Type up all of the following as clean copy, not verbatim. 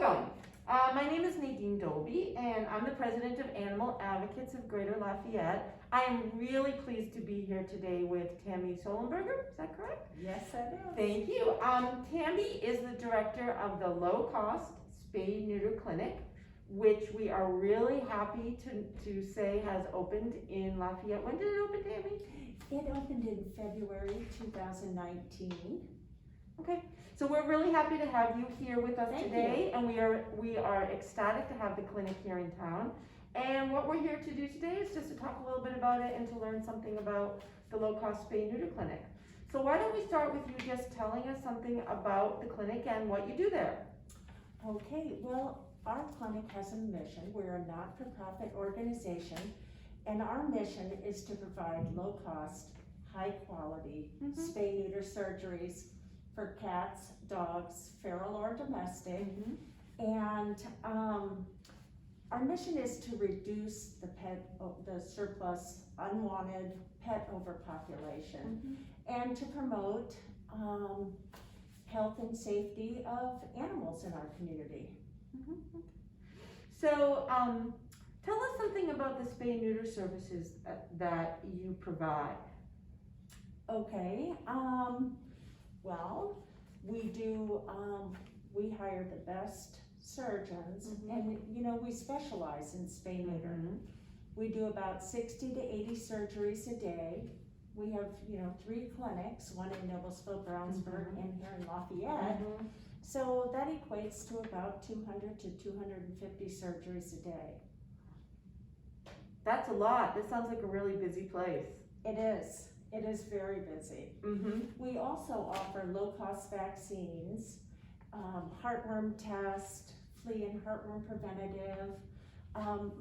Welcome. My name is Nadine Dolby, and I'm the president of Animal Advocates of Greater Lafayette. I am really pleased to be here today with Tammy Sollenberger. Is that correct? Yes, I do. Thank you. Tammy is the director of the low-cost SpayNeuter Clinic, which we are really happy to say has opened in Lafayette. When did it open, Tammy? It opened in February 2019. Okay, so we're really happy to have you here with us Thank today, and we are ecstatic to have the clinic here in town. And what we're here to do today is just to talk a little bit about it and to learn something about the low-cost SpayNeuter clinic. So why don't we start with you just telling us something about the clinic and what you do there? Okay, well, our clinic has a mission. We're a not-for-profit organization, and our mission is to provide low-cost, high-quality spay-neuter surgeries for cats, dogs, feral or domestic. And our mission is to reduce the surplus, unwanted pet overpopulation, and to promote health and safety of animals in our community. So tell us something about the SpayNeuter services that you provide. Okay, well, we do, we hire the best surgeons, and we specialize in spay-neuter. We do about 60 to 80 surgeries a day. We have, 3 clinics, one in Noblesville, Brownsburg, and here in Lafayette. So that equates to about 200 to 250 surgeries a day. That's a lot. This sounds like a really busy place. It is. It is very busy. We also offer low-cost vaccines, heartworm test, flea and heartworm preventative,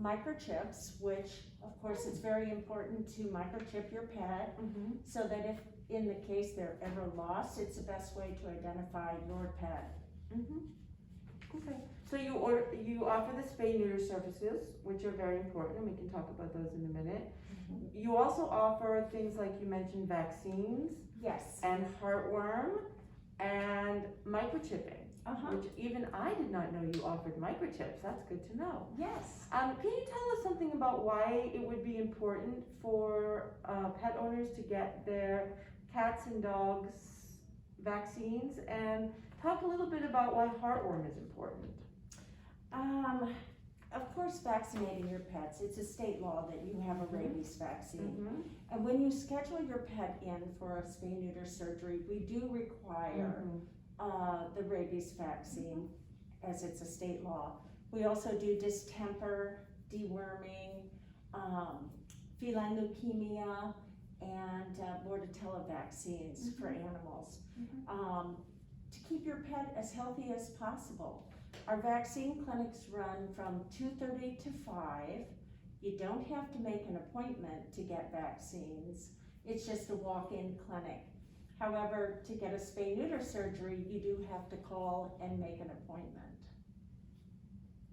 microchips, which of course it's very important to microchip your pet so that if in the case they're ever lost, it's the best way to identify your pet. Okay. So you offer the SpayNeuter services, which are very important, and we can talk about those in a minute. You also offer things like you mentioned vaccines, yes, and heartworm, and microchipping, which even I did not know you offered microchips. That's good to know. Yes. Can you tell us something about why it would be important for pet owners to get their cats and dogs vaccines, and talk a little bit about why heartworm is important? Of course, vaccinating your pets, it's a state law that you have a rabies vaccine. And when you schedule your pet in for a spay-neuter surgery, we do require the rabies vaccine, as it's a state law. We also do distemper, deworming, feline leukemia, and Bordetella vaccines for animals to keep your pet as healthy as possible. Our vaccine clinics run from 2:30 to 5. You don't have to make an appointment to get vaccines. It's just a walk-in clinic. However, to get a spay-neuter surgery, you do have to call and make an appointment.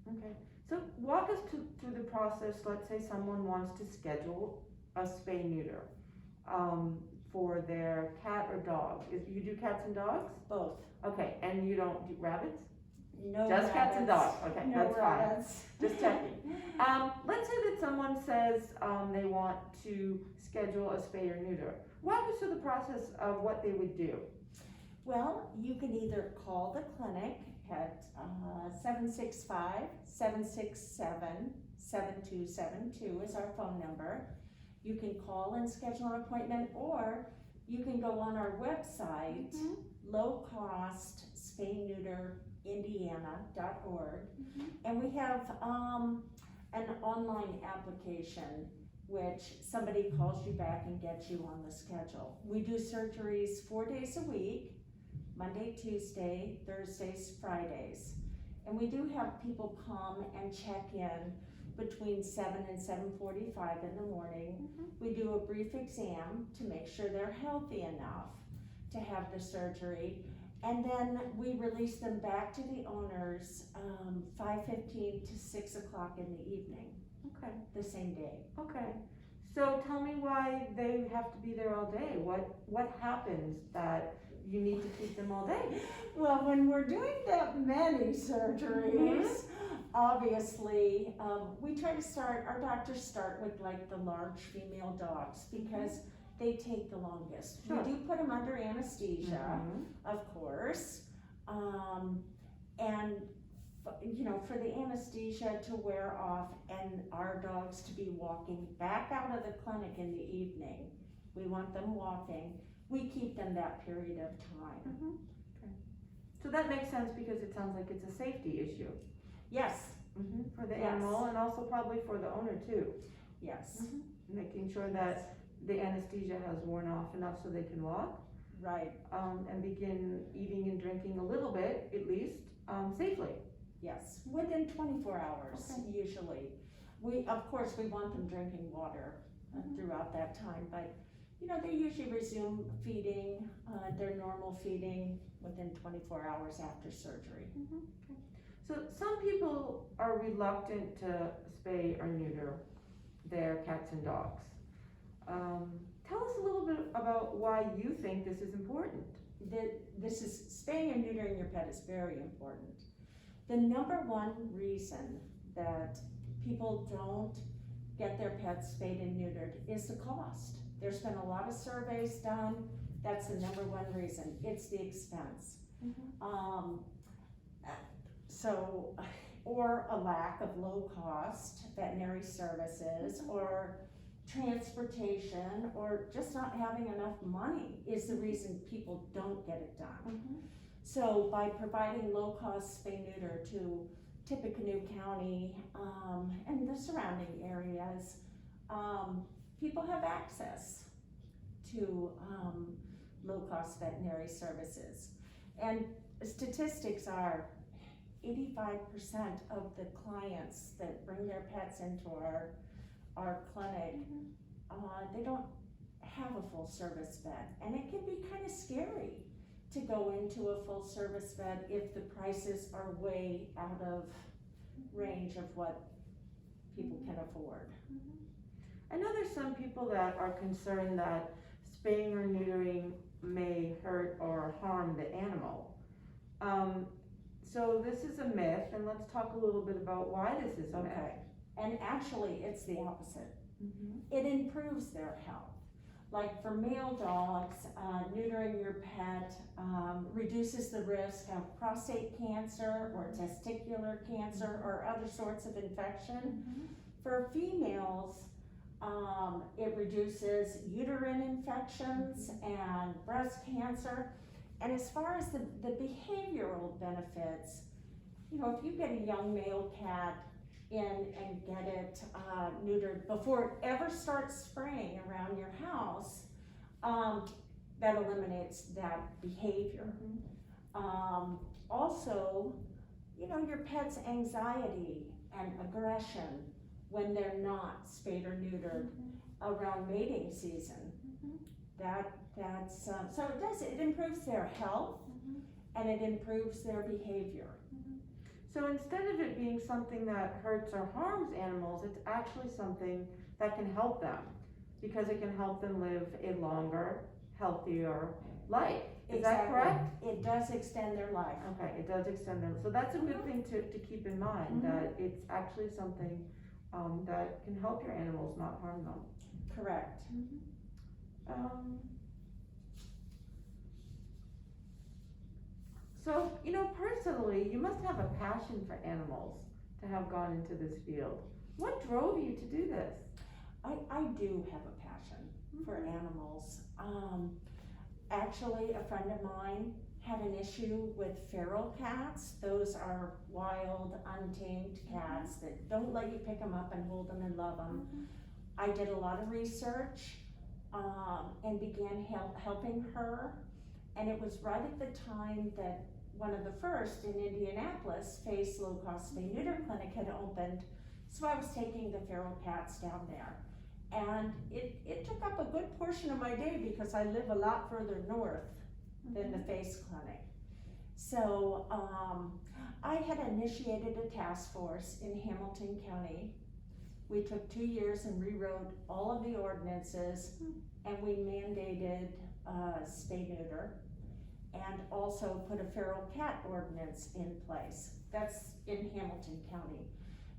Okay, so walk us through the process. Let's say someone wants to schedule a spay-neuter for their cat or dog. You do cats and dogs? Both. Okay, and you don't do rabbits? No Just rabbits. cats and dogs. Okay, no that's rabbits. fine. Just checking. Let's say that someone says they want to schedule a spay or neuter. Walk us through the process of what they would do. Well, you can either call the clinic at 765-767-7272 is our phone number. You can call and schedule an appointment, or you can go on our website, lowcostspayneuter.org, and we have an online application which somebody calls you back and gets you on the schedule. We do surgeries 4 days a week, Monday, Tuesday, Thursdays, Fridays. And we do have people come and check in between 7 and 7:45 in the morning. We do a brief exam to make sure they're healthy enough to have the surgery. And then we release them back to the owners 5:15 to 6 o'clock in the evening. Okay. The same day. Okay. So tell me why they have to be there all day. What happens that you need to keep them all day? Well, when we're doing that many surgeries, obviously, we try to start, our doctors start with like the large female dogs because they take the longest. Sure. We do put them under anesthesia, of course, and you know, for the anesthesia to wear off and our dogs to be walking back out of the clinic in the evening, we want them walking. We keep them that period of time. Okay. So that makes sense because it sounds like it's a safety issue. Yes. For the Yes. animal and also probably for the owner too. Yes. Making sure that the anesthesia has worn off enough so they can walk. Right. And begin eating and drinking a little bit, at least, safely. Yes, within 24 hours, Okay. usually. Of course, we want them drinking water throughout that time, but you know, they usually resume feeding, their normal feeding within 24 hours after surgery. So some people are reluctant to spay or neuter their cats and dogs. Tell us a little bit about why you think this is important. This is, spaying and neutering your pet is very important. The number one reason that people don't get their pets spayed and neutered is the cost. There's been a lot of surveys done. That's the number one reason. It's the expense. Or a lack of low cost veterinary services, or transportation, or just not having enough money is the reason people don't get it done. So by providing low cost spay neuter to Tippecanoe County and the surrounding areas, people have access to low cost veterinary services. And statistics are 85% of the clients that bring their pets into our clinic, they don't have a full service vet. And it can be kind of scary to go into a full service vet if the prices are way out of range of what people can afford. I know there's some people that are concerned that spaying or neutering may hurt or harm the animal. So this is a myth, and let's talk a little bit about why this is a myth. Okay. And actually, it's the opposite. It improves their health. Like for male dogs, neutering your pet reduces the risk of prostate cancer or testicular cancer or other sorts of infection. For females, it reduces uterine infections and breast cancer. And as far as the behavioral benefits, you know, if you get a young male cat in and get it neutered before it ever starts spraying around your house, that eliminates that behavior. Also, you know, your pet's anxiety and aggression when they're not spayed or neutered around mating season. So it improves their health and it improves their behavior. So instead of it being something that hurts or harms animals, it's actually something that can help them because it can help them live a longer, healthier life. Is that correct? It does extend their life. Okay, it does extend them. So that's a good thing to keep in mind, that it's actually something that can help your animals, not harm them. Correct. So, you know, personally, you must have a passion for animals to have gone into this field. What drove you to do this? I do have a passion for animals. Actually, a friend of mine had an issue with feral cats. Those are wild, untamed cats that don't let you pick them up and hold them and love them. I did a lot of research and began helping her. And it was right at the time that one of the first in Indianapolis, Spay's low-cost SpayNeuter clinic had opened. So I was taking the feral cats down there. And it took up a good portion of my day because I live a lot further north than the Face clinic. So I had initiated a task force in Hamilton County We took 2 years and rewrote all of the ordinances, and we mandated SpayNeuter, and also put a feral cat ordinance in place. That's in Hamilton County.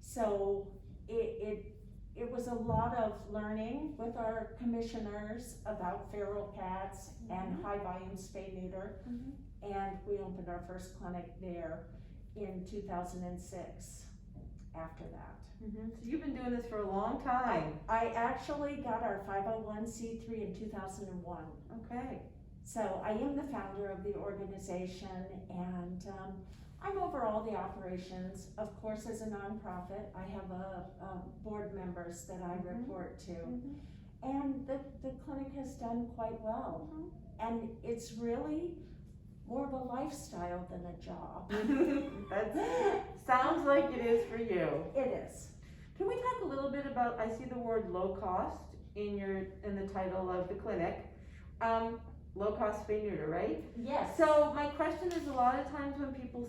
So it was a lot of learning with our commissioners about feral cats and high volume SpayNeuter, and we opened our first clinic there in 2006 after that. So you've been doing this for a long time. I actually got our 501c3 in 2001. Okay. So I am the founder of the organization, and I'm over all the operations. Of course, as a nonprofit, I have board members that I report to, and the clinic has done quite well. And it's really more of a lifestyle than a job. That sounds like it is for you. It is. Can we talk a little bit about, I see the word low cost in the title of the clinic. Low cost SpayNeuter, right? Yes. So my question is, a lot of times when people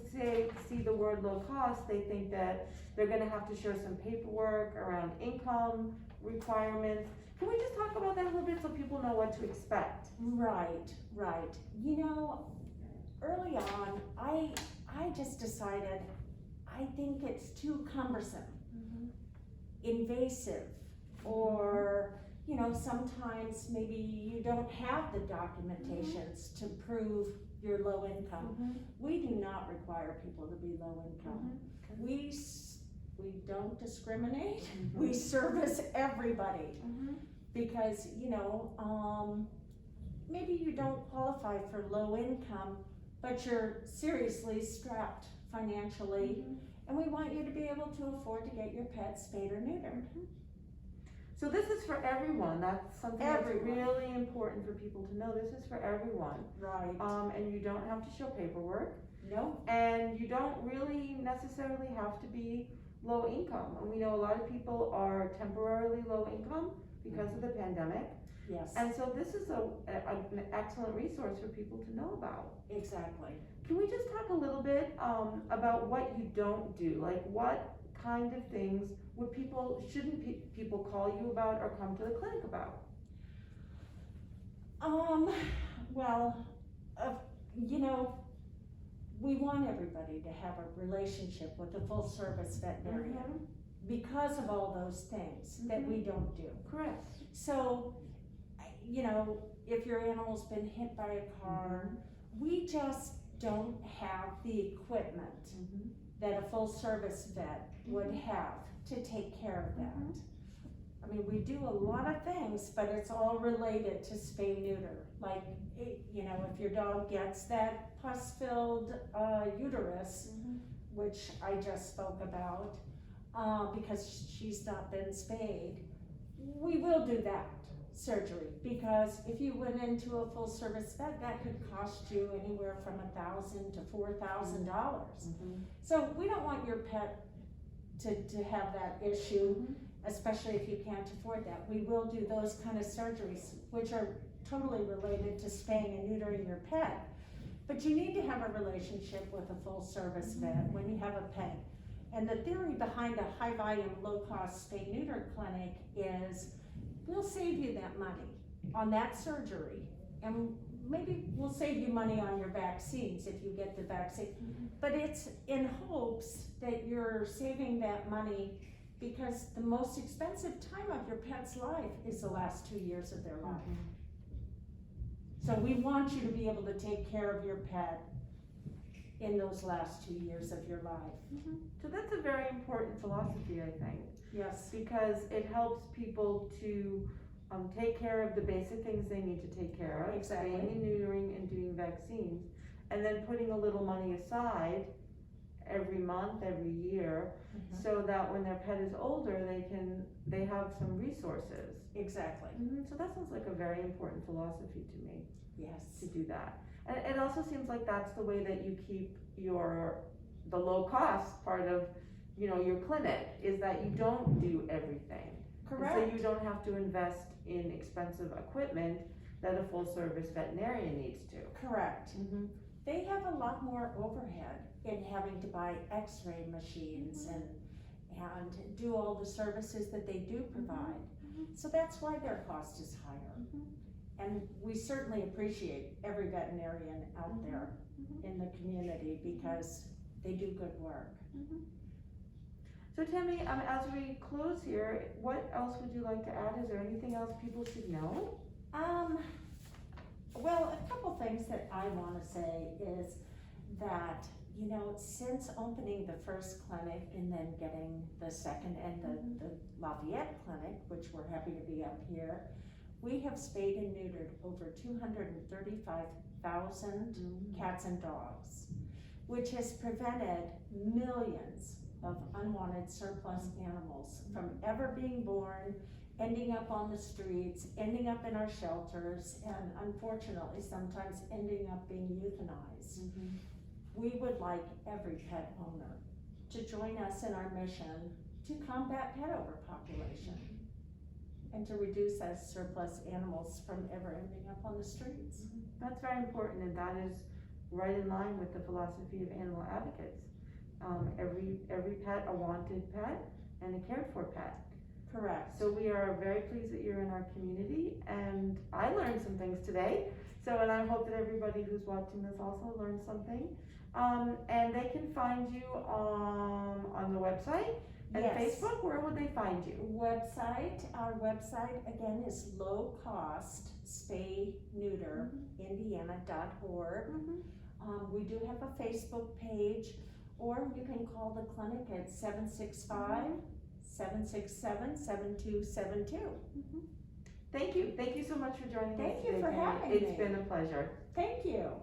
see the word low cost, they think that they're gonna have to show some paperwork around income requirements. Can we just talk about that a little bit so people know what to expect? Right. You know, early on, I just decided, I think it's too cumbersome, invasive, or, you know, sometimes maybe you don't have the documentations to prove you're low income. We do not require people to be low income. We don't discriminate. We service everybody, because, you know, maybe you don't qualify for low income, but you're seriously strapped financially, and we want you to be able to afford to get your pet spayed or neutered. So this is for everyone. That's something that's really important for people to know. This is for everyone. Right. And you don't have to show paperwork. No. And you don't really necessarily have to be low income. And we know a lot of people are temporarily low income because of the pandemic. Yes. And so this is an excellent resource for people to know about. Exactly. Can we just talk a little bit about what you don't do? Like, what kind of things shouldn't people call you about or come to the clinic about? Well, you know, we want everybody to have a relationship with a full service veterinarian because of all those things that we don't do. Correct. So, you know, if your animal's been hit by a car, we just don't have the equipment that a full service vet would have to take care of that. I mean, we do a lot of things, but it's all related to spay neuter. Like, you know, if your dog gets that pus-filled uterus, which I just spoke about, because she's not been spayed, we will do that surgery, because if you went into a full service vet, that could cost you anywhere from $1,000 to $4,000. So we don't want your pet to have that issue, especially if you can't afford that. We will do those kind of surgeries, which are totally related to spaying and neutering your pet. But you need to have a relationship with a full service vet when you have a pet. And the theory behind a high volume, low cost spay neuter clinic is we'll save you that money on that surgery, and maybe we'll save you money on your vaccines if you get the vaccine. But it's in hopes that you're saving that money, because the most expensive time of your pet's life is the last 2 years of their life. So we want you to be able to take care of your pet in those last 2 years of your life. So that's a very important philosophy, I think. Yes. Because it helps people to take care of the basic things they need to take care of, Exactly. spaying and neutering and doing vaccines, and then putting a little money aside every month, every year, so that when their pet is older, they have some resources. Exactly. So that sounds like a very important philosophy to me, Yes. to do that. And it also seems like that's the way that you keep the low cost part of, you know, your clinic, is that you don't do everything. Correct. And so you don't have to invest in expensive equipment that a full service veterinarian needs to. Correct. They have a lot more overhead in having to buy x-ray machines and and do all the services that they do provide. So that's why their cost is higher. And we certainly appreciate every veterinarian out there in the community because they do good work. So Tammy, as we close here, what else would you like to add? Is there anything else people should know? Well, a couple things that I want to say is that, you know, since opening the first clinic and then getting the second and the Lafayette clinic, which we're happy to be up here, we have spayed and neutered over 235,000 cats and dogs, which has prevented millions of unwanted surplus animals from ever being born, ending up on the streets, ending up in our shelters, and unfortunately sometimes ending up being euthanized. We would like every pet owner to join us in our mission to combat pet overpopulation and to reduce as surplus animals from ever ending up on the streets. That's very important, and that is right in line with the philosophy of animal advocates. Every pet a wanted pet and a cared for pet. Correct. So we are very pleased that you're in our community, and I learned some things today. So, and I hope that everybody who's watching this also learned something. And they can find you on the website and Facebook. Where would they find you? Our website again is lowcostspayneuter.indiana.org. We do have a Facebook page, or you can call the clinic at 765-767-7272. Thank you so much for joining us Thank you today, for Tammy. having me. It's been a pleasure. Thank you.